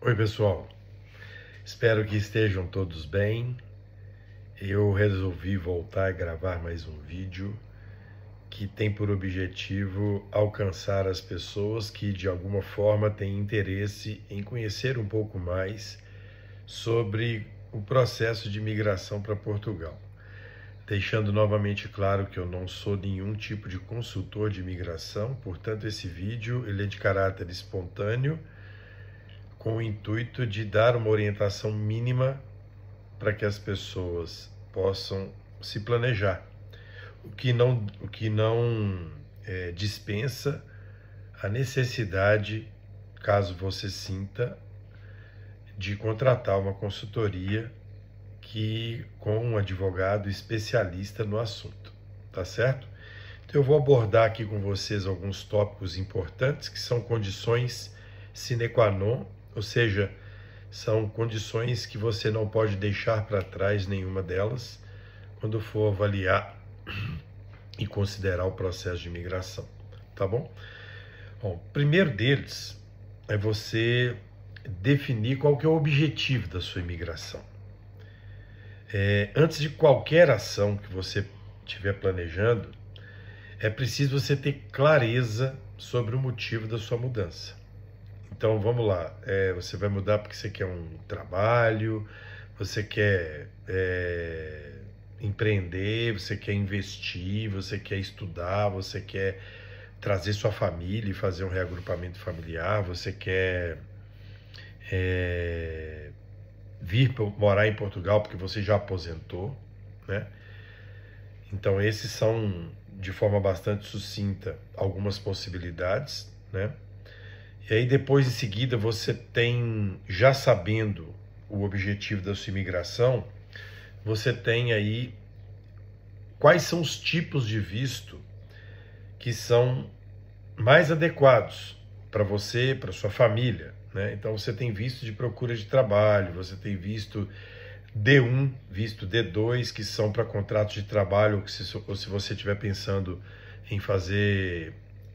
Oi, pessoal. Espero que estejam todos bem. Eu resolvi voltar a gravar mais um vídeo que tem por objetivo alcançar as pessoas que de alguma forma têm interesse em conhecer um pouco mais sobre o processo de migração para Portugal. Deixando novamente claro que eu não sou nenhum tipo de consultor de imigração, portanto esse vídeo ele é de caráter espontâneo, com o intuito de dar uma orientação mínima para que as pessoas possam se planejar, o que não dispensa a necessidade, caso você sinta, de contratar uma consultoria com um advogado especialista no assunto, tá certo? Então eu vou abordar aqui com vocês alguns tópicos importantes que são condições sine qua non, ou seja, são condições que você não pode deixar para trás nenhuma delas quando for avaliar e considerar o processo de imigração, tá bom? Bom, o primeiro deles é você definir qual que é o objetivo da sua imigração. Antes de qualquer ação que você estiver planejando, é preciso você ter clareza sobre o motivo da sua mudança. Então vamos lá, você vai mudar porque você quer um trabalho, você quer empreender, você quer investir, você quer estudar, você quer trazer sua família e fazer um reagrupamento familiar, você quer vir morar em Portugal porque você já aposentou, né? Então esses são, de forma bastante sucinta, algumas possibilidades, né? E aí depois, em seguida, você tem, já sabendo o objetivo da sua imigração, você tem aí quais são os tipos de visto que são mais adequados para você, para sua família, né? Então você tem visto de procura de trabalho, você tem visto D1, visto D2, que são para contratos de trabalho, ou se você estiver pensando em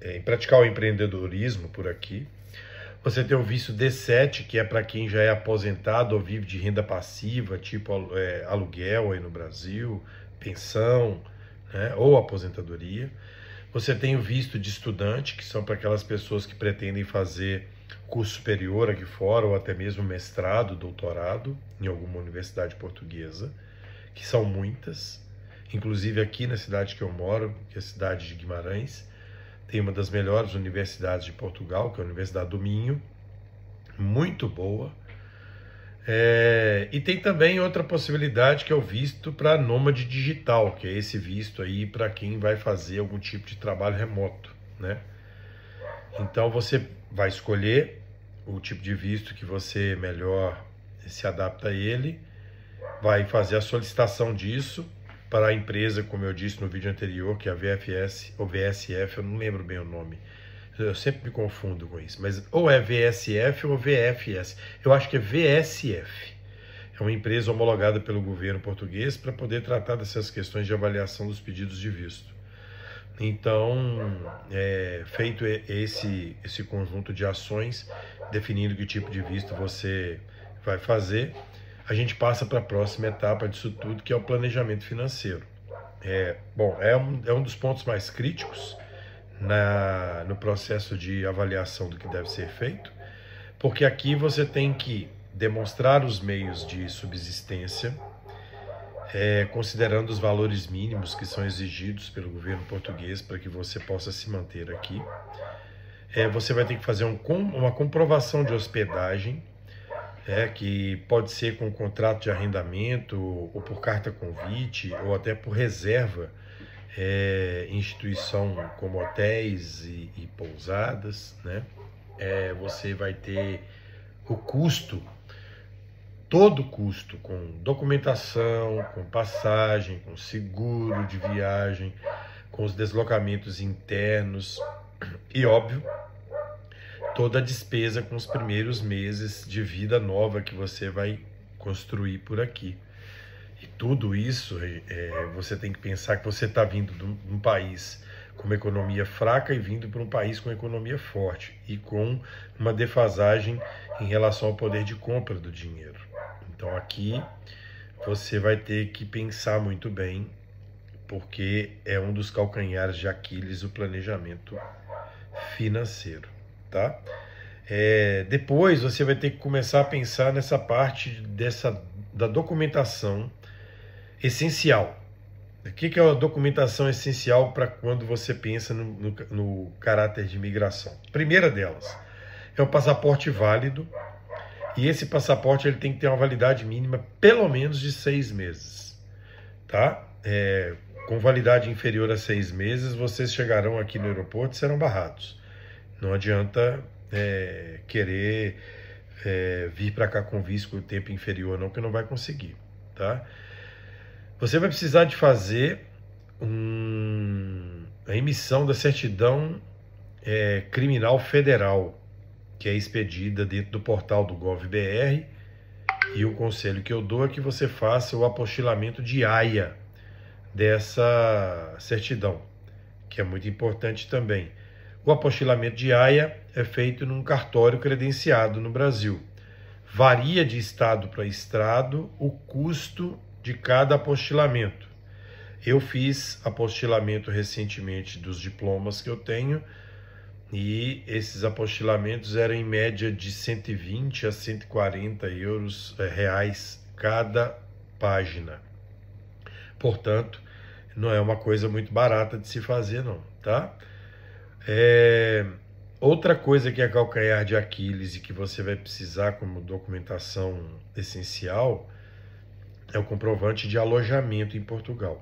em praticar o empreendedorismo por aqui. Você tem o visto D7, que é para quem já é aposentado ou vive de renda passiva, tipo aluguel aí no Brasil, pensão, né, ou aposentadoria. Você tem o visto de estudante, que são para aquelas pessoas que pretendem fazer curso superior aqui fora, ou até mesmo mestrado, doutorado, em alguma universidade portuguesa, que são muitas. Inclusive aqui na cidade que eu moro, que é a cidade de Guimarães, tem uma das melhores universidades de Portugal, que é a Universidade do Minho, muito boa. E tem também outra possibilidade, que é o visto para nômade digital, que é esse visto aí para quem vai fazer algum tipo de trabalho remoto, né? Então você vai escolher o tipo de visto que você melhor se adapta a ele, vai fazer a solicitação disso para a empresa, como eu disse no vídeo anterior, que é a VFS ou VSF, eu não lembro bem o nome. Eu sempre me confundo com isso, mas ou é VSF ou VFS. Eu acho que é VSF. É uma empresa homologada pelo governo português para poder tratar dessas questões de avaliação dos pedidos de visto. Então, feito esse conjunto de ações, definindo que tipo de visto você vai fazer, a gente passa para a próxima etapa disso tudo, que é o planejamento financeiro. É um dos pontos mais críticos no processo de avaliação do que deve ser feito, porque aqui você tem que demonstrar os meios de subsistência, considerando os valores mínimos que são exigidos pelo governo português para que você possa se manter aqui. Você vai ter que fazer uma comprovação de hospedagem, que pode ser com contrato de arrendamento, ou por carta convite, ou até por reserva, instituição como hotéis e pousadas, né? Você vai ter o custo, todo o custo, com documentação, com passagem, com seguro de viagem, com os deslocamentos internos e, óbvio, toda a despesa com os primeiros meses de vida nova que você vai construir por aqui. E tudo isso, você tem que pensar que você está vindo de um país com uma economia fraca e vindo para um país com economia forte e com uma defasagem em relação ao poder de compra do dinheiro. Então aqui você vai ter que pensar muito bem, porque é um dos calcanhares de Aquiles o planejamento financeiro, tá? Depois você vai ter que começar a pensar nessa parte da documentação essencial. O que é a documentação essencial para quando você pensa no caráter de imigração? Primeira delas é o passaporte válido, e esse passaporte ele tem que ter uma validade mínima pelo menos de 6 meses, tá? Com validade inferior a 6 meses, vocês chegarão aqui no aeroporto e serão barrados. Não adianta querer vir para cá com visto com o tempo inferior, não, que não vai conseguir, tá? Você vai precisar de fazer a emissão da certidão criminal federal, que é expedida dentro do portal do GovBR, e o conselho que eu dou é que você faça o apostilamento de AIA dessa certidão, que é muito importante também. O apostilamento de AIA é feito num cartório credenciado no Brasil. Varia de estado para estado o custo de cada apostilamento. Eu fiz apostilamento recentemente dos diplomas que eu tenho, e esses apostilamentos eram em média de 120 a 140 reais cada página. Portanto, não é uma coisa muito barata de se fazer, não, tá? Outra coisa que é calcanhar de Aquiles e que você vai precisar como documentação essencial é o comprovante de alojamento em Portugal.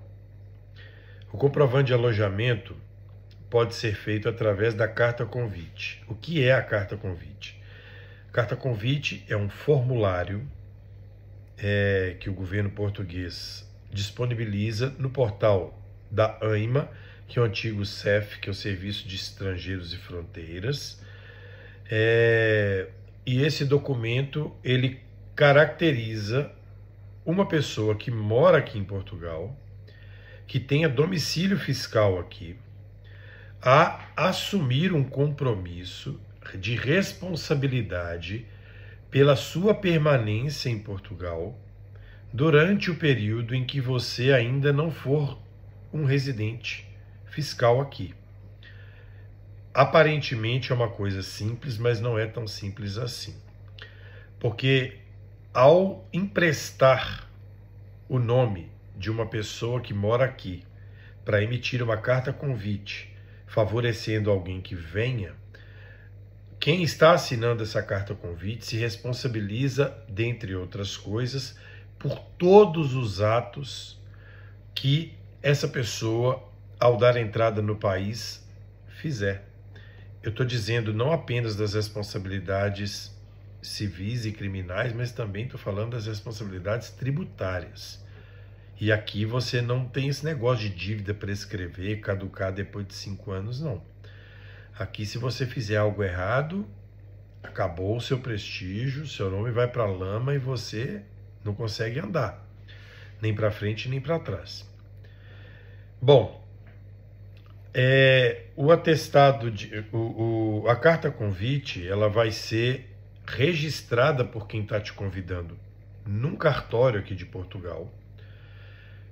O comprovante de alojamento pode ser feito através da carta convite. O que é a carta convite? Carta convite é um formulário que o governo português disponibiliza no portal da AIMA, que é o antigo SEF, que é o Serviço de Estrangeiros e Fronteiras. E esse documento ele caracteriza uma pessoa que mora aqui em Portugal, que tenha domicílio fiscal aqui, a assumir um compromisso de responsabilidade pela sua permanência em Portugal durante o período em que você ainda não for um residente fiscal aqui. Aparentemente é uma coisa simples, mas não é tão simples assim. Porque ao emprestar o nome de uma pessoa que mora aqui para emitir uma carta convite, favorecendo alguém que venha, quem está assinando essa carta convite se responsabiliza, dentre outras coisas, por todos os atos que essa pessoa, ao dar entrada no país, fizer. Eu estou dizendo não apenas das responsabilidades civis e criminais, mas também estou falando das responsabilidades tributárias. E aqui você não tem esse negócio de dívida prescrever, caducar depois de 5 anos, não. Aqui, se você fizer algo errado, acabou o seu prestígio, seu nome vai para a lama e você não consegue andar, nem para frente nem para trás. Bom, o atestado, a carta convite, ela vai ser registrada por quem está te convidando num cartório aqui de Portugal.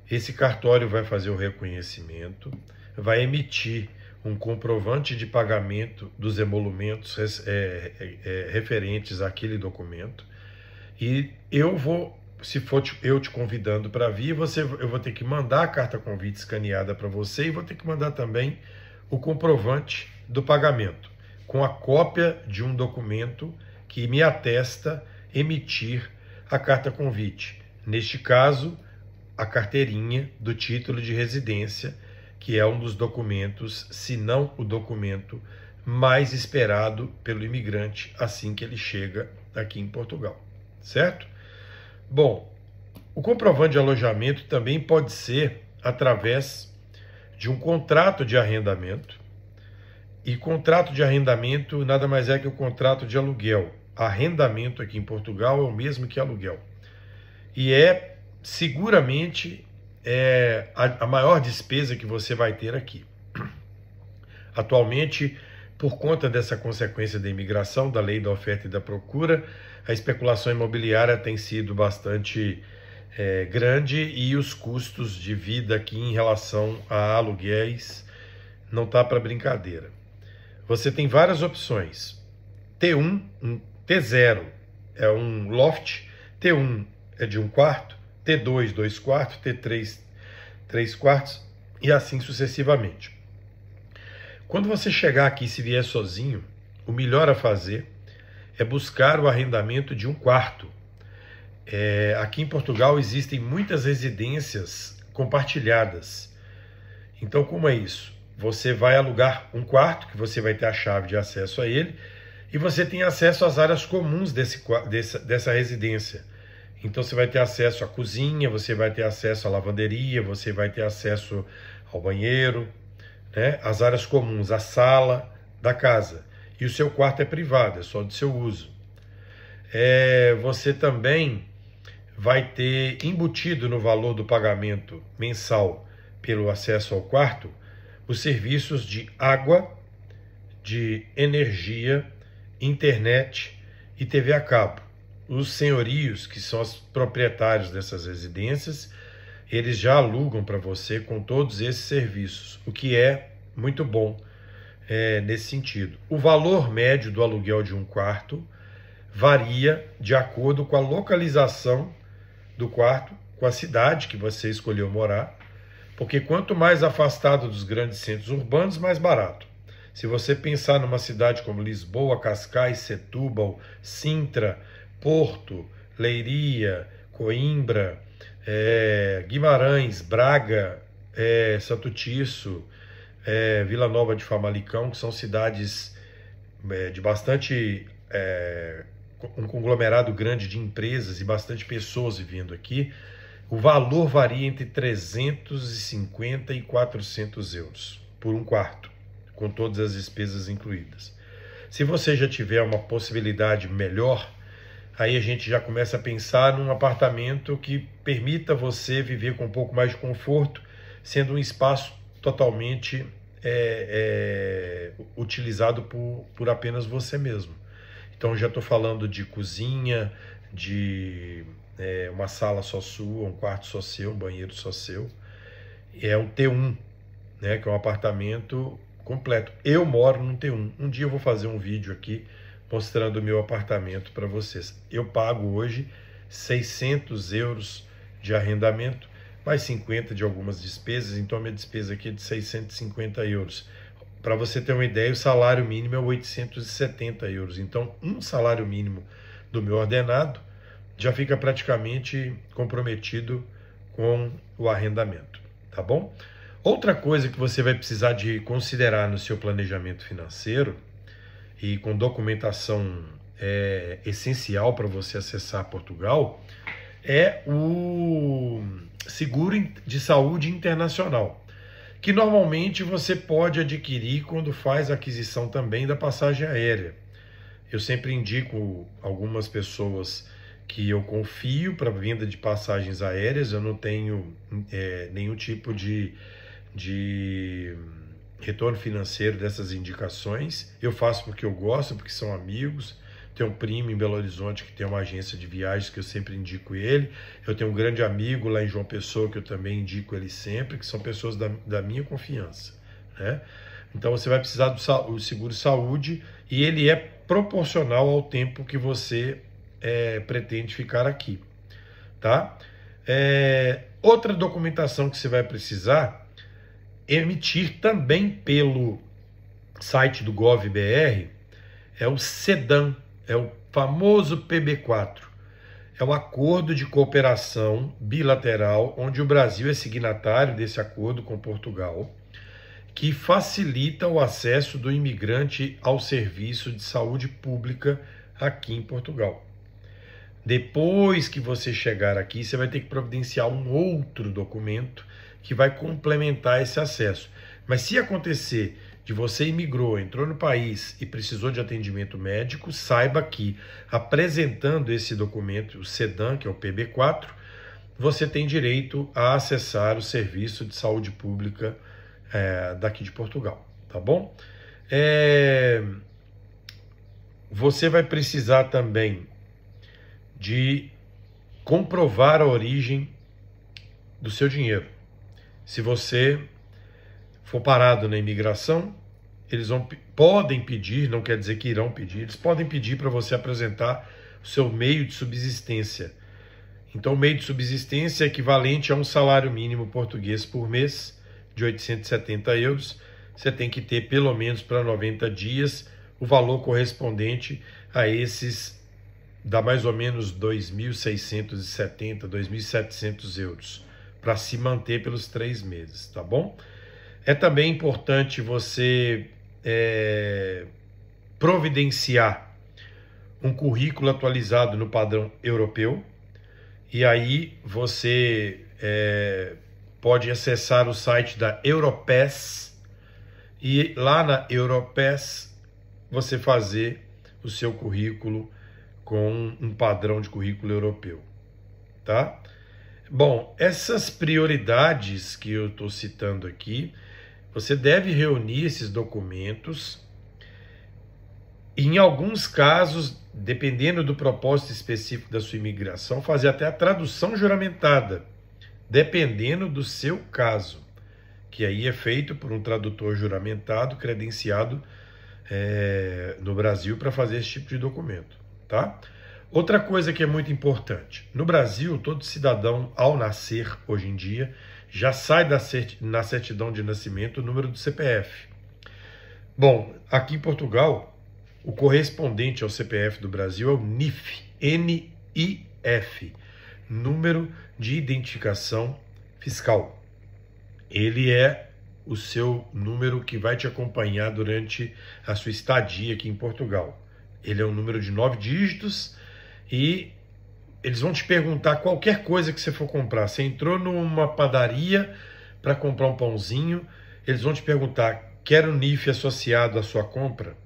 Esse cartório vai fazer o reconhecimento, vai emitir um comprovante de pagamento dos emolumentos referentes àquele documento, e eu vou, se for eu te convidando para vir, eu vou ter que mandar a carta convite escaneada para você, e vou ter que mandar também o comprovante do pagamento, com a cópia de um documento que me atesta emitir a carta convite. Neste caso, a carteirinha do título de residência, que é um dos documentos, se não o documento mais esperado pelo imigrante assim que ele chega aqui em Portugal, certo? Bom, o comprovante de alojamento também pode ser através de um contrato de arrendamento, e contrato de arrendamento nada mais é que o contrato de aluguel. Arrendamento aqui em Portugal é o mesmo que aluguel, e seguramente a maior despesa que você vai ter aqui. Atualmente, por conta dessa consequência da imigração, da lei da oferta e da procura, a especulação imobiliária tem sido bastante grande e os custos de vida aqui em relação a aluguéis não tá para brincadeira. Você tem várias opções. T1, T0 é um loft, T1 é de 1 quarto, T2, 2 quartos, T3, 3 quartos e assim sucessivamente. Quando você chegar aqui, se vier sozinho, o melhor a fazer é buscar o arrendamento de 1 quarto. Aqui em Portugal existem muitas residências compartilhadas. Então, como é isso? Você vai alugar 1 quarto, que você vai ter a chave de acesso a ele, e você tem acesso às áreas comuns dessa residência. Então você vai ter acesso à cozinha, você vai ter acesso à lavanderia, você vai ter acesso ao banheiro, né? As áreas comuns, a sala da casa. E o seu quarto é privado, é só de seu uso. Você também vai ter embutido no valor do pagamento mensal pelo acesso ao quarto os serviços de água, de energia, internet e TV a cabo. Os senhorios, que são os proprietários dessas residências, eles já alugam para você com todos esses serviços, o que é muito bom nesse sentido. O valor médio do aluguel de 1 quarto varia de acordo com a localização do quarto, com a cidade que você escolheu morar, porque quanto mais afastado dos grandes centros urbanos, mais barato. Se você pensar numa cidade como Lisboa, Cascais, Setúbal, Sintra, Porto, Leiria, Coimbra, Guimarães, Braga, Santo Tirso, Vila Nova de Famalicão, que são cidades de bastante um conglomerado grande de empresas e bastante pessoas vivendo aqui, o valor varia entre 350 e 400 euros por 1 quarto, com todas as despesas incluídas. Se você já tiver uma possibilidade melhor, aí a gente já começa a pensar num apartamento que permita você viver com um pouco mais de conforto, sendo um espaço totalmente utilizado por apenas você mesmo. Então já estou falando de cozinha, de uma sala só sua, um quarto só seu, um banheiro só seu. É um T1, né, que é um apartamento completo. Eu moro num T1. Um dia eu vou fazer um vídeo aqui mostrando o meu apartamento para vocês. Eu pago hoje 600 euros de arrendamento, mais 50 de algumas despesas, então a minha despesa aqui é de 650 euros. Para você ter uma ideia, o salário mínimo é 870 euros. Então, um salário mínimo do meu ordenado já fica praticamente comprometido com o arrendamento, tá bom? Outra coisa que você vai precisar de considerar no seu planejamento financeiro e com documentação essencial para você acessar Portugal é o seguro de saúde internacional, que normalmente você pode adquirir quando faz a aquisição também da passagem aérea. Eu sempre indico algumas pessoas que eu confio para venda de passagens aéreas, eu não tenho nenhum tipo de retorno financeiro dessas indicações. Eu faço porque eu gosto, porque são amigos. Tenho um primo em Belo Horizonte que tem uma agência de viagens que eu sempre indico ele. Eu tenho um grande amigo lá em João Pessoa que eu também indico ele sempre, que são pessoas da minha confiança, né? Então você vai precisar do seguro saúde e ele é proporcional ao tempo que você pretende ficar aqui, tá? Outra documentação que você vai precisar emitir também pelo site do Gov.br é o CEDAM, é o famoso PB4. É um acordo de cooperação bilateral, onde o Brasil é signatário desse acordo com Portugal, que facilita o acesso do imigrante ao serviço de saúde pública aqui em Portugal. Depois que você chegar aqui, você vai ter que providenciar um outro documento que vai complementar esse acesso. Mas se acontecer de você imigrou, entrou no país e precisou de atendimento médico, saiba que apresentando esse documento, o CEDAM, que é o PB4, você tem direito a acessar o serviço de saúde pública daqui de Portugal, tá bom? Você vai precisar também de comprovar a origem do seu dinheiro. Se você for parado na imigração, eles podem pedir, não quer dizer que irão pedir, eles podem pedir para você apresentar o seu meio de subsistência. Então, o meio de subsistência é equivalente a um salário mínimo português por mês de 870 euros. Você tem que ter pelo menos para 90 dias o valor correspondente a esses, dá mais ou menos 2.670, 2.700 euros, para se manter pelos 3 meses, tá bom? É também importante você providenciar um currículo atualizado no padrão europeu, e aí você pode acessar o site da Europass, e lá na Europass você fazer o seu currículo com um padrão de currículo europeu, tá? Bom, essas prioridades que eu estou citando aqui, você deve reunir esses documentos. Em alguns casos, dependendo do propósito específico da sua imigração, fazer até a tradução juramentada, dependendo do seu caso, que aí é feito por um tradutor juramentado, credenciado no Brasil para fazer esse tipo de documento, tá? Outra coisa que é muito importante, no Brasil, todo cidadão, ao nascer, hoje em dia, já sai na certidão de nascimento o número do CPF. Bom, aqui em Portugal, o correspondente ao CPF do Brasil é o NIF, N-I-F, Número de Identificação Fiscal. Ele é o seu número que vai te acompanhar durante a sua estadia aqui em Portugal. Ele é um número de 9 dígitos e eles vão te perguntar qualquer coisa que você for comprar. Você entrou numa padaria para comprar um pãozinho, eles vão te perguntar, quer o NIF associado à sua compra?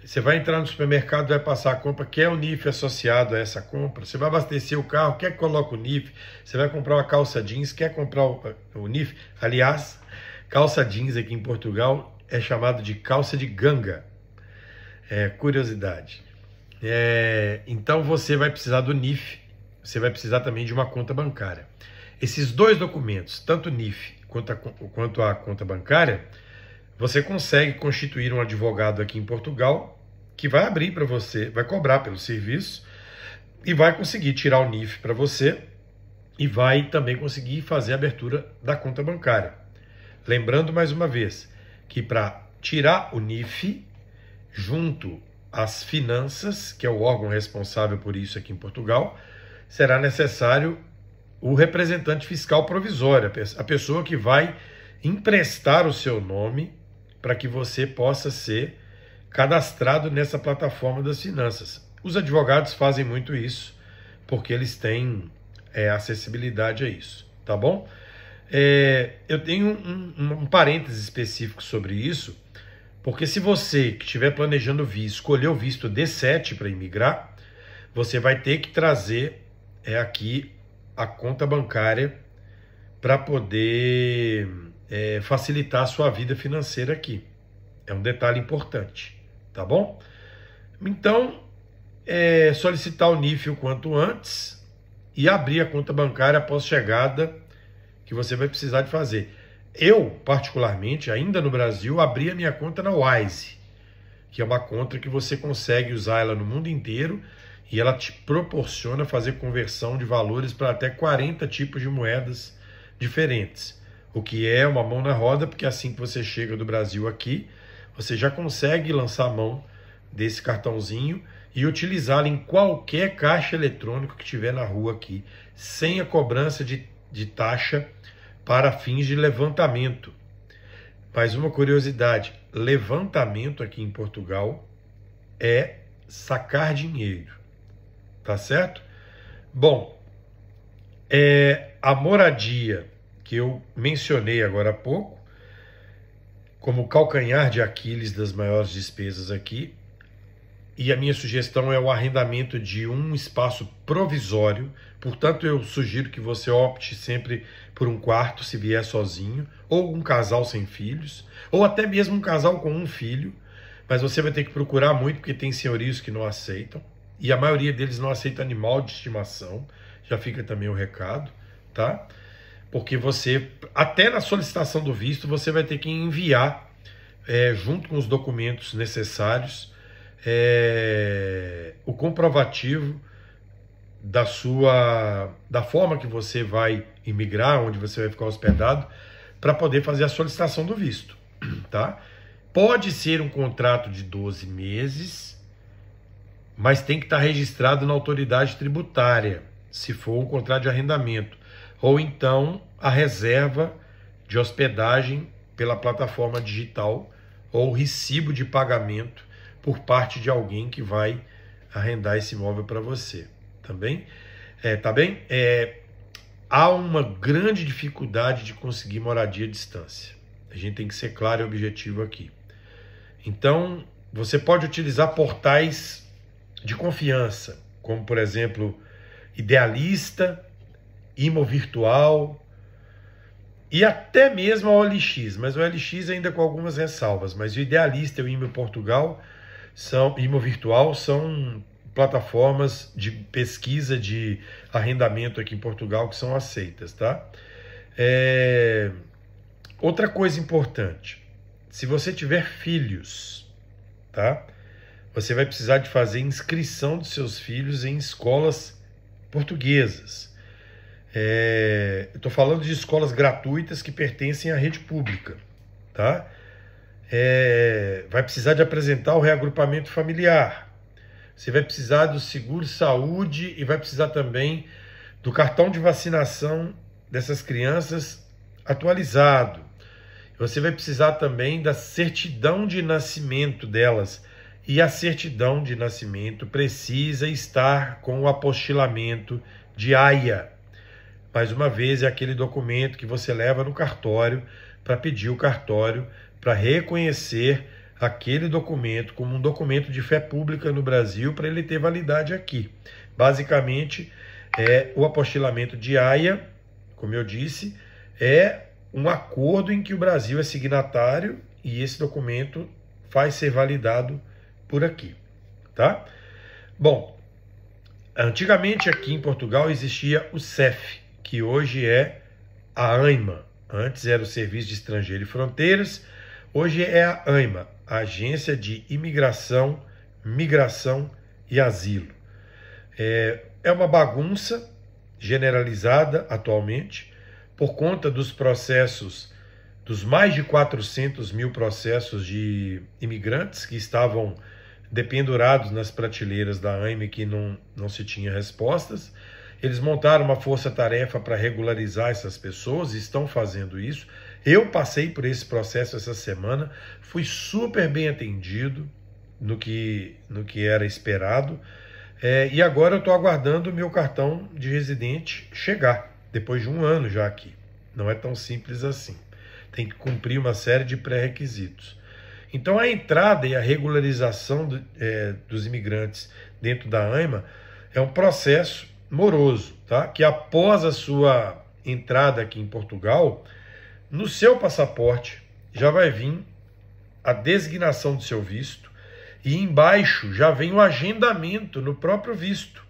Você vai entrar no supermercado, vai passar a compra, quer o NIF associado a essa compra? Você vai abastecer o carro, quer que coloque o NIF? Você vai comprar uma calça jeans, quer comprar o NIF? Aliás, calça jeans aqui em Portugal é chamado de calça de ganga. Curiosidade. Então você vai precisar do NIF, você vai precisar também de uma conta bancária. Esses dois documentos, tanto o NIF quanto a conta bancária, você consegue constituir um advogado aqui em Portugal que vai abrir para você, vai cobrar pelo serviço e vai conseguir tirar o NIF para você e vai também conseguir fazer a abertura da conta bancária. Lembrando mais uma vez que para tirar o NIF junto às finanças, que é o órgão responsável por isso aqui em Portugal, será necessário o representante fiscal provisório, a pessoa que vai emprestar o seu nome para que você possa ser cadastrado nessa plataforma das finanças. Os advogados fazem muito isso, porque eles têm acessibilidade a isso, tá bom? Eu tenho um parêntese específico sobre isso, porque se você que estiver planejando vir, escolher o visto D7 para imigrar, você vai ter que trazer aqui a conta bancária para poder facilitar a sua vida financeira aqui. É um detalhe importante, tá bom? Então, solicitar o NIF o quanto antes e abrir a conta bancária após chegada, que você vai precisar de fazer. Eu, particularmente, ainda no Brasil, abri a minha conta na Wise, que é uma conta que você consegue usar ela no mundo inteiro e ela te proporciona fazer conversão de valores para até 40 tipos de moedas diferentes, o que é uma mão na roda, porque assim que você chega do Brasil aqui, você já consegue lançar a mão desse cartãozinho e utilizá-lo em qualquer caixa eletrônico que tiver na rua aqui, sem a cobrança de taxa para fins de levantamento. Mais uma curiosidade, levantamento aqui em Portugal é sacar dinheiro, tá certo? Bom, a moradia que eu mencionei agora há pouco, como calcanhar de Aquiles das maiores despesas aqui, e a minha sugestão é o arrendamento de um espaço provisório. Portanto, eu sugiro que você opte sempre por um quarto, se vier sozinho, ou um casal sem filhos, ou até mesmo um casal com um filho, mas você vai ter que procurar muito, porque tem senhorios que não aceitam, e a maioria deles não aceita animal de estimação, já fica também o recado, tá? Porque você, até na solicitação do visto, você vai ter que enviar, junto com os documentos necessários, o comprovativo da forma que você vai imigrar, onde você vai ficar hospedado, para poder fazer a solicitação do visto, tá? Pode ser um contrato de 12 meses, mas tem que estar registrado na autoridade tributária, se for um contrato de arrendamento, ou então a reserva de hospedagem pela plataforma digital, ou recibo de pagamento por parte de alguém que vai arrendar esse imóvel para você. Também, tá bem? Há uma grande dificuldade de conseguir moradia à distância. A gente tem que ser claro e objetivo aqui. Então, você pode utilizar portais de confiança, como, por exemplo, Idealista, Imovirtual e até mesmo a OLX, mas o OLX ainda com algumas ressalvas. Mas o Idealista e o Imovirtual são plataformas de pesquisa de arrendamento aqui em Portugal que são aceitas, tá? Outra coisa importante, se você tiver filhos, tá? Você vai precisar de fazer inscrição dos seus filhos em escolas portuguesas. Eu estou falando de escolas gratuitas que pertencem à rede pública, tá? Vai precisar de apresentar o reagrupamento familiar. Você vai precisar do seguro-saúde e vai precisar também do cartão de vacinação dessas crianças atualizado. Você vai precisar também da certidão de nascimento delas. E a certidão de nascimento precisa estar com o apostilamento de AIA. Mais uma vez, é aquele documento que você leva no cartório para pedir o cartório para reconhecer aquele documento como um documento de fé pública no Brasil para ele ter validade aqui. Basicamente, o apostilamento de AIA, como eu disse, é um acordo em que o Brasil é signatário e esse documento vai ser validado por aqui, tá? Bom, antigamente aqui em Portugal existia o CEF, que hoje é a AIMA. Antes era o Serviço de Estrangeiro e Fronteiras, hoje é a AIMA, a Agência de Imigração, Migração e Asilo. É uma bagunça generalizada atualmente por conta dos processos, dos mais de 400 mil processos de imigrantes que estavam dependurados nas prateleiras da AIMA que não se tinha respostas. Eles montaram uma força-tarefa para regularizar essas pessoas e estão fazendo isso. Eu passei por esse processo essa semana, fui super bem atendido no que era esperado, e agora eu estou aguardando o meu cartão de residente chegar, depois de um ano já aqui. Não é tão simples assim. Tem que cumprir uma série de pré-requisitos. Então a entrada e a regularização dos imigrantes dentro da AIMA é um processo moroso, tá? Que após a sua entrada aqui em Portugal, no seu passaporte já vai vir a designação do seu visto e embaixo já vem o agendamento no próprio visto.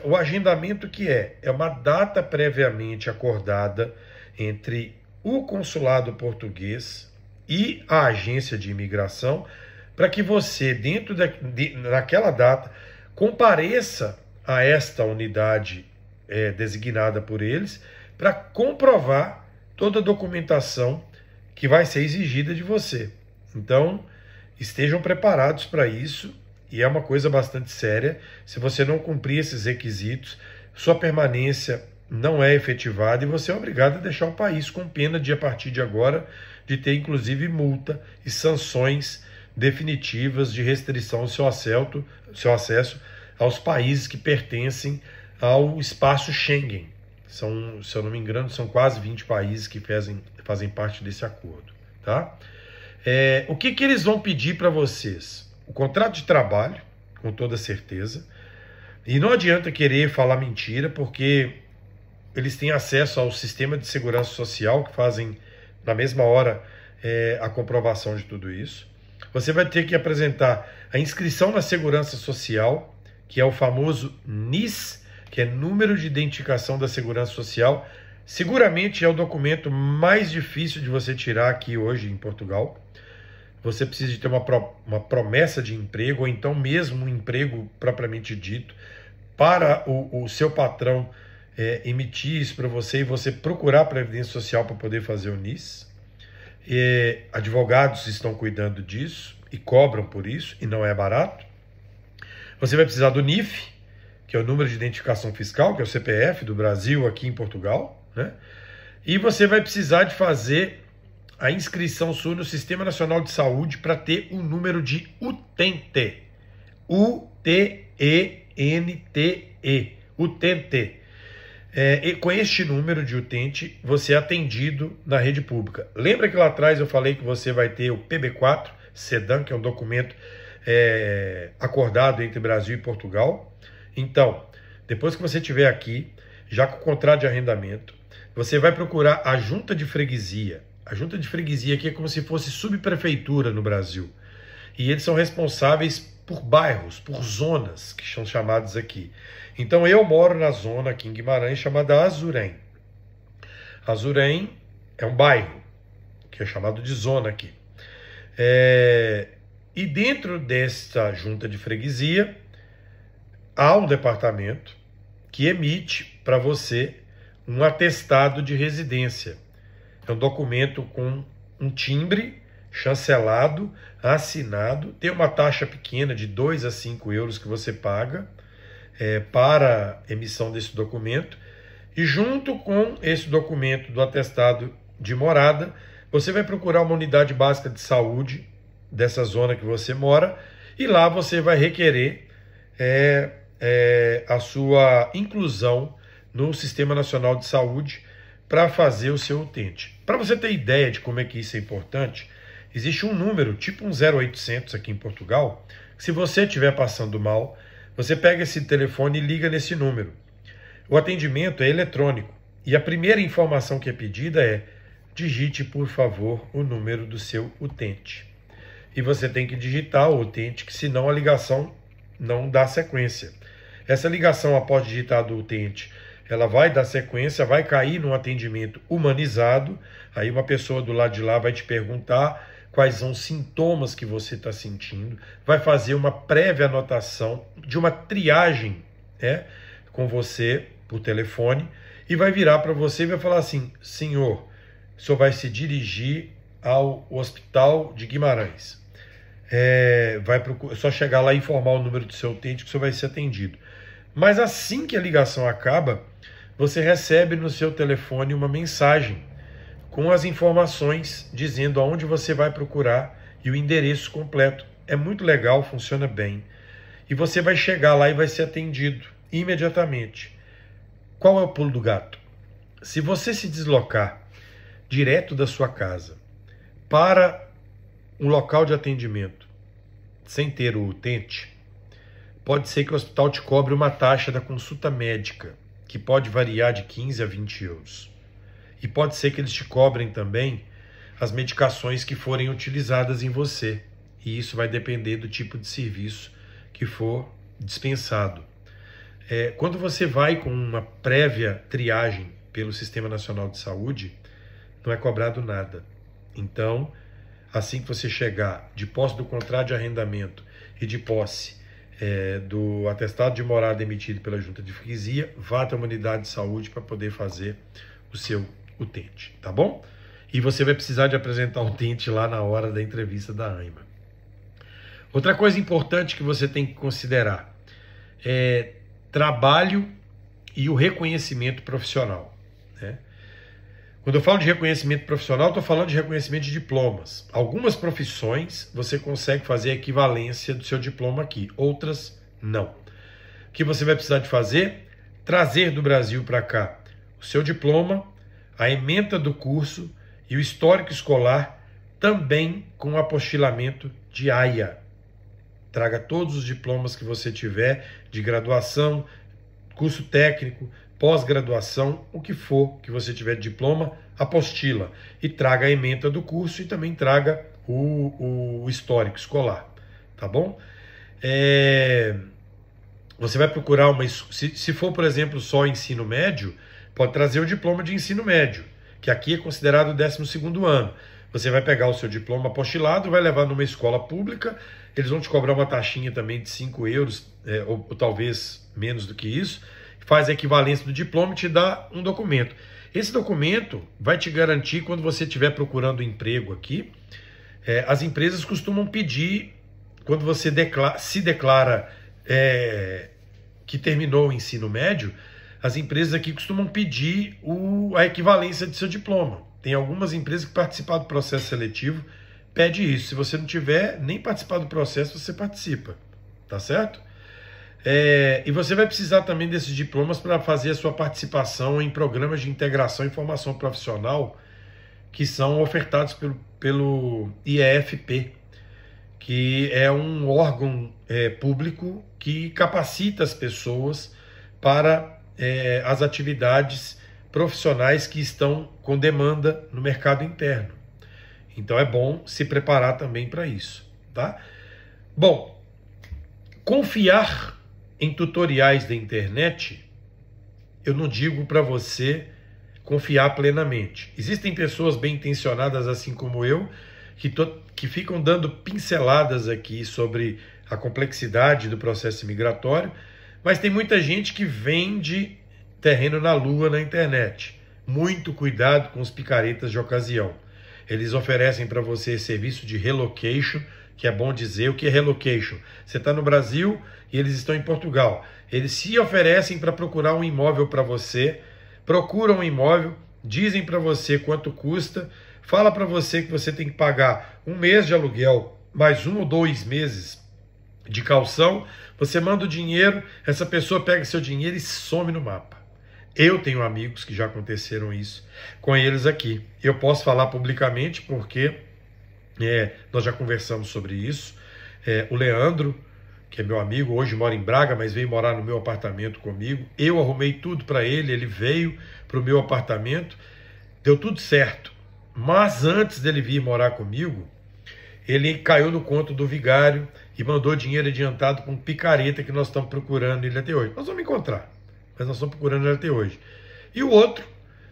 O agendamento que é uma data previamente acordada entre o consulado português e a agência de imigração para que você, dentro naquela data, compareça a esta unidade designada por eles para comprovar toda a documentação que vai ser exigida de você. Então, estejam preparados para isso, e é uma coisa bastante séria. Se você não cumprir esses requisitos, sua permanência não é efetivada e você é obrigado a deixar o país, com pena de, a partir de agora, de ter inclusive multa e sanções definitivas de restrição ao seu acesso aos países que pertencem ao espaço Schengen. Se eu não me engano, são quase 20 países que fazem parte desse acordo, tá? O que eles vão pedir para vocês? o contrato de trabalho, com toda certeza, e não adianta querer falar mentira, porque eles têm acesso ao sistema de segurança social, que fazem na mesma hora a comprovação de tudo isso. Você vai ter que apresentar a inscrição na segurança social, que é o famoso NIS, que é Número de Identificação da Segurança Social. Seguramente é o documento mais difícil de você tirar aqui hoje em Portugal. Você precisa de ter uma promessa de emprego, ou então mesmo um emprego propriamente dito, para o seu patrão emitir isso para você e você procurar a Previdência Social para poder fazer o NIS. Advogados estão cuidando disso e cobram por isso, e não é barato. Você vai precisar do NIF, que é o Número de Identificação Fiscal, que é o CPF do Brasil aqui em Portugal, né? E você vai precisar de fazer a inscrição sua no Sistema Nacional de Saúde para ter o número de utente. U-T-E-N-T-E. Utente. E com este número de utente, você é atendido na rede pública. Lembra que lá atrás eu falei que você vai ter o PB4, SEDAN, que é um documento acordado entre Brasil e Portugal? Então, depois que você estiver aqui, já com o contrato de arrendamento, você vai procurar a junta de freguesia. A junta de freguesia aqui é como se fosse subprefeitura no Brasil. E eles são responsáveis por bairros, por zonas, que são chamados aqui. Então eu moro na zona aqui em Guimarães chamada Azurém. Azurém é um bairro, que é chamado de zona aqui. E dentro desta junta de freguesia, há um departamento que emite para você um atestado de residência. É um documento com um timbre chancelado, assinado, tem uma taxa pequena de 2 a 5 euros que você paga para emissão desse documento, e junto com esse documento do atestado de morada, você vai procurar uma unidade básica de saúde dessa zona que você mora, e lá você vai requerer a sua inclusão no Sistema Nacional de Saúde para fazer o seu utente. Para você ter ideia de como é que isso é importante, existe um número, tipo um 0800 aqui em Portugal, que se você estiver passando mal, você pega esse telefone e liga nesse número. O atendimento é eletrônico e a primeira informação que é pedida é: digite, por favor, o número do seu utente. E você tem que digitar o utente, que senão a ligação não dá sequência. Essa ligação, após digitar do utente, ela vai dar sequência, vai cair num atendimento humanizado. Aí uma pessoa do lado de lá vai te perguntar quais são os sintomas que você está sentindo, vai fazer uma prévia anotação de uma triagem com você por telefone, e vai virar para você e vai falar assim: senhor, o senhor vai se dirigir ao Hospital de Guimarães. É só chegar lá e informar o número do seu utente que o senhor vai ser atendido. Mas assim que a ligação acaba, você recebe no seu telefone uma mensagem com as informações dizendo aonde você vai procurar e o endereço completo. É muito legal, funciona bem. E você vai chegar lá e vai ser atendido imediatamente. Qual é o pulo do gato? Se você se deslocar direto da sua casa para um local de atendimento sem ter o utente, pode ser que o hospital te cobre uma taxa da consulta médica, que pode variar de 15 a 20 euros. E pode ser que eles te cobrem também as medicações que forem utilizadas em você. E isso vai depender do tipo de serviço que for dispensado. Quando você vai com uma prévia triagem pelo Sistema Nacional de Saúde, não é cobrado nada. Então, assim que você chegar de posse do contrato de arrendamento e de posse do atestado de morada emitido pela junta de freguesia, vá até uma unidade de saúde para poder fazer o seu utente, tá bom? E você vai precisar de apresentar o utente lá na hora da entrevista da AIMA. Outra coisa importante que você tem que considerar é trabalho e o reconhecimento profissional, né? Quando eu falo de reconhecimento profissional, estou falando de reconhecimento de diplomas. Algumas profissões você consegue fazer a equivalência do seu diploma aqui, outras não. O que você vai precisar de fazer? Trazer do Brasil para cá o seu diploma, a ementa do curso e o histórico escolar, também com apostilamento de AIA. Traga todos os diplomas que você tiver de graduação, curso técnico, pós-graduação, o que for que você tiver de diploma, apostila. E traga a ementa do curso e também traga o histórico escolar, tá bom? Você vai procurar se for, por exemplo, só ensino médio, pode trazer o diploma de ensino médio, que aqui é considerado o 12º ano. Você vai pegar o seu diploma apostilado, vai levar numa escola pública, eles vão te cobrar uma taxinha também de 5 euros, ou talvez menos do que isso, faz a equivalência do diploma e te dá um documento. Esse documento vai te garantir, quando você estiver procurando emprego aqui, as empresas costumam pedir, quando você se declara que terminou o ensino médio, as empresas aqui costumam pedir a equivalência de seu diploma. Tem algumas empresas que participam do processo seletivo, pede isso. Se você não tiver nem participar do processo, você participa, tá certo? E você vai precisar também desses diplomas para fazer a sua participação em programas de integração e formação profissional que são ofertados pelo IEFP, que é um órgão público que capacita as pessoas para as atividades profissionais que estão com demanda no mercado interno. Então é bom se preparar também para isso, tá? Bom, confiar em tutoriais da internet, eu não digo para você confiar plenamente. Existem pessoas bem intencionadas, assim como eu, que ficam dando pinceladas aqui sobre a complexidade do processo migratório, mas tem muita gente que vende terreno na lua na internet. Muito cuidado com os picaretas de ocasião. Eles oferecem para você serviço de relocation, que é bom dizer o que é relocation. Você está no Brasil e eles estão em Portugal. Eles se oferecem para procurar um imóvel para você, procuram um imóvel, dizem para você quanto custa, fala para você que você tem que pagar 1 mês de aluguel, mais 1 ou 2 meses de caução, você manda o dinheiro, essa pessoa pega seu dinheiro e some no mapa. Eu tenho amigos que já aconteceram isso com eles aqui. Eu posso falar publicamente porque nós já conversamos sobre isso. O Leandro, que é meu amigo, hoje mora em Braga, mas veio morar no meu apartamento comigo. Eu arrumei tudo para ele, ele veio para o meu apartamento, deu tudo certo. Mas antes dele vir morar comigo, ele caiu no conto do vigário e mandou dinheiro adiantado com um picareta que nós estamos procurando ele até hoje. Nós vamos encontrar, mas nós estamos procurando ele até hoje. E o outro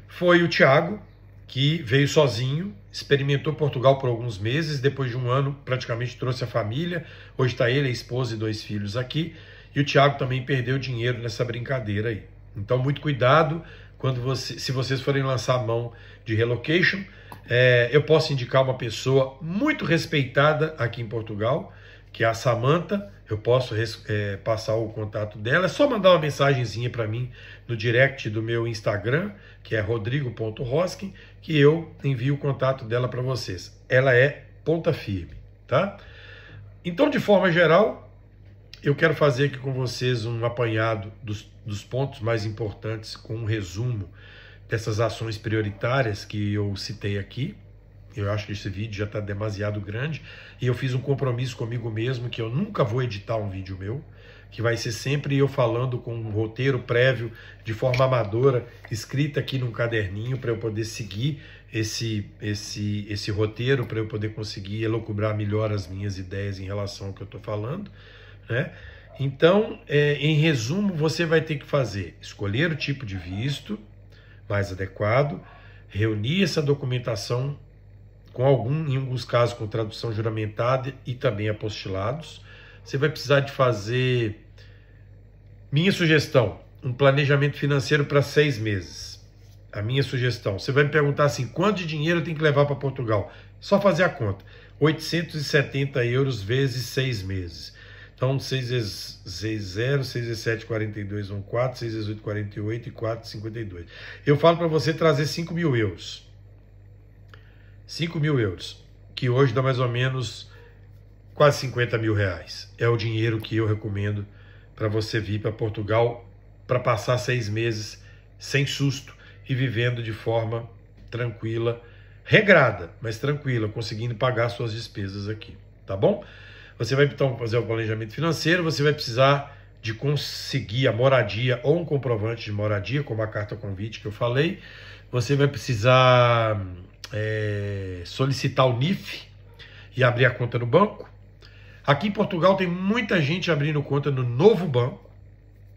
foi o Tiago, que veio sozinho, experimentou Portugal por alguns meses, depois de 1 ano praticamente trouxe a família, hoje está ele, a esposa e 2 filhos aqui, e o Tiago também perdeu dinheiro nessa brincadeira aí. Então muito cuidado se vocês forem lançar a mão de relocation. Eu posso indicar uma pessoa muito respeitada aqui em Portugal, que é a Samantha. Eu posso passar o contato dela. É só mandar uma mensagenzinha para mim no direct do meu Instagram, que é rodrigo.roskin, que eu envio o contato dela para vocês. Ela é ponta firme, tá? Então, de forma geral, eu quero fazer aqui com vocês um apanhado dos pontos mais importantes, com um resumo dessas ações prioritárias que eu citei aqui. Eu acho que esse vídeo já está demasiado grande e eu fiz um compromisso comigo mesmo que eu nunca vou editar um vídeo meu, que vai ser sempre eu falando com um roteiro prévio, de forma amadora, escrita aqui num caderninho, para eu poder seguir esse roteiro, para eu poder conseguir elocubrar melhor as minhas ideias em relação ao que eu estou falando, né? Então, em resumo, você vai ter que escolher o tipo de visto mais adequado, reunir essa documentação em alguns casos com tradução juramentada e também apostilados. Você vai precisar de fazer, minha sugestão, um planejamento financeiro para 6 meses. A minha sugestão, você vai me perguntar assim, quanto de dinheiro eu tenho que levar para Portugal? Só fazer a conta, 870 euros vezes 6 meses. Então, 6 vezes 0, 6 vezes 7, 42, 1, 4, 6 vezes 8, 48 e 4, 52. Eu falo para você trazer 5 mil euros. 5 mil euros, que hoje dá mais ou menos quase 50 mil reais. É o dinheiro que eu recomendo para você vir para Portugal para passar 6 meses sem susto e vivendo de forma tranquila, regrada, mas tranquila, conseguindo pagar suas despesas aqui, tá bom? você vai então fazer o planejamento financeiro, você vai precisar de conseguir a moradia ou um comprovante de moradia, como a carta convite que eu falei. Você vai precisar solicitar o NIF e abrir a conta no banco. Aqui em Portugal tem muita gente abrindo conta no Novo Banco,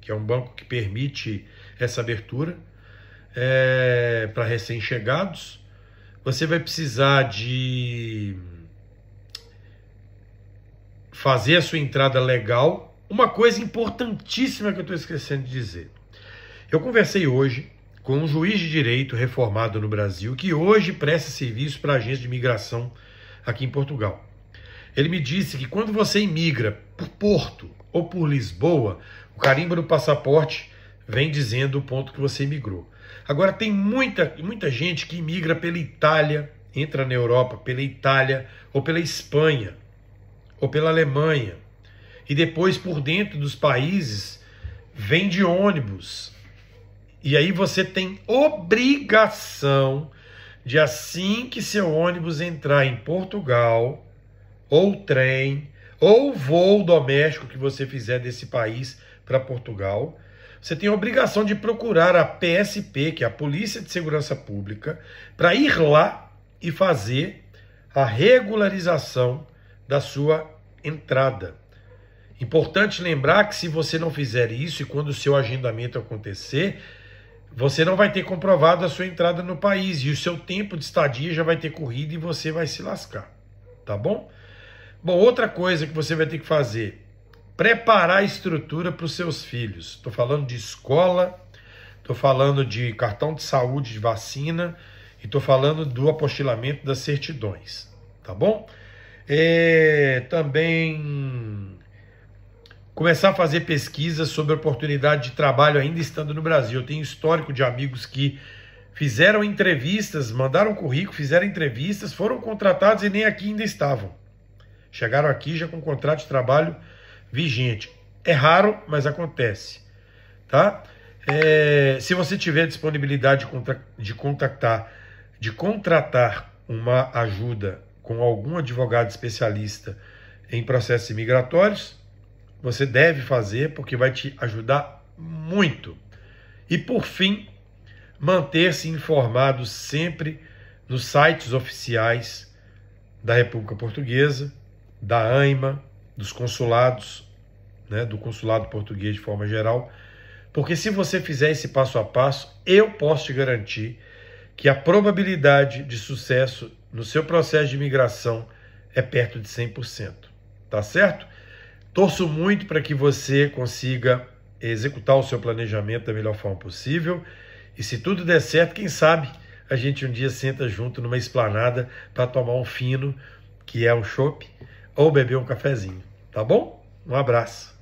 que é um banco que permite essa abertura para recém-chegados. Você vai precisar de fazer a sua entrada legal. Uma coisa importantíssima que eu estou esquecendo de dizer. Eu conversei hoje com um juiz de direito reformado no Brasil, que hoje presta serviço para a agência de imigração aqui em Portugal. Ele me disse que quando você imigra por Porto ou por Lisboa, o carimbo do passaporte vem dizendo o ponto que você imigrou. Agora tem muita gente que imigra pela Itália, entra na Europa pela Itália ou pela Espanha ou pela Alemanha. E depois, por dentro dos países, vem de ônibus. E aí você tem obrigação de, assim que seu ônibus entrar em Portugal, ou trem, ou voo doméstico que você fizer desse país para Portugal, você tem a obrigação de procurar a PSP, que é a Polícia de Segurança Pública, para ir lá e fazer a regularização da sua entrada. Importante lembrar que se você não fizer isso e quando o seu agendamento acontecer, você não vai ter comprovado a sua entrada no país e o seu tempo de estadia já vai ter corrido e você vai se lascar, tá bom? Bom, outra coisa que você vai ter que fazer, preparar a estrutura para os seus filhos. Estou falando de escola, estou falando de cartão de saúde, de vacina e estou falando do apostilamento das certidões, tá bom? Também começar a fazer pesquisas sobre oportunidade de trabalho ainda estando no Brasil. Eu tenho histórico de amigos que fizeram entrevistas, mandaram currículo, fizeram entrevistas, foram contratados e nem aqui ainda estavam. Chegaram aqui já com contrato de trabalho vigente. É raro, mas acontece, tá? Se você tiver disponibilidade de contratar uma ajuda com algum advogado especialista em processos imigratórios, você deve fazer, porque vai te ajudar muito. E, por fim, manter-se informado sempre nos sites oficiais da República Portuguesa, da AIMA, dos consulados, né, do consulado português de forma geral, porque se você fizer esse passo a passo, eu posso te garantir que a probabilidade de sucesso no seu processo de imigração é perto de 100%, tá certo? Torço muito para que você consiga executar o seu planejamento da melhor forma possível. E se tudo der certo, quem sabe a gente um dia senta junto numa esplanada para tomar um fino, que é um chopp, ou beber um cafezinho. Tá bom? Um abraço.